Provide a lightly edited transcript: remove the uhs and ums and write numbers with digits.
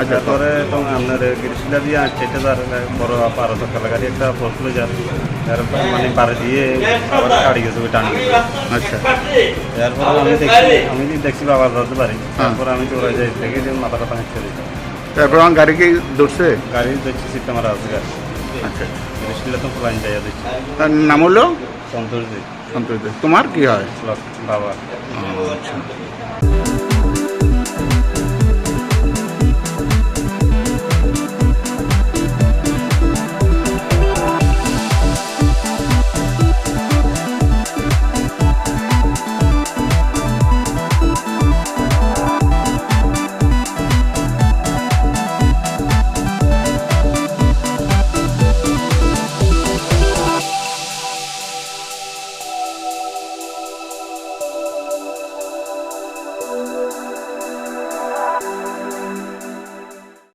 আচ্ছা তারপরে তো আপনার গিরিশিলা দিয়ে চেটে যার বড় 12 গাড়ি একটা পড়ছিল যার মানে বাড়ি দিয়ে আবার গাড়ি গেছে টান গেছে। আচ্ছা এরপরে আমি দেখছি বাবা ধরতে পারি, তারপরে আমি দৌড়ে যাই দেখি যে মাথাটা পানি ছেড়ে দিই। তারপর আমার গাড়ি কি ধরছে? গাড়ি দেখছি সিটটা মারা আছে গাড়ি, আচ্ছা গিরিশিলা তো প্লান যাইয়া দিচ্ছি। তার নাম হলো সন্তোষ দি সন্তোষ দে। তোমার কি হয়? বাবা। ও, আচ্ছা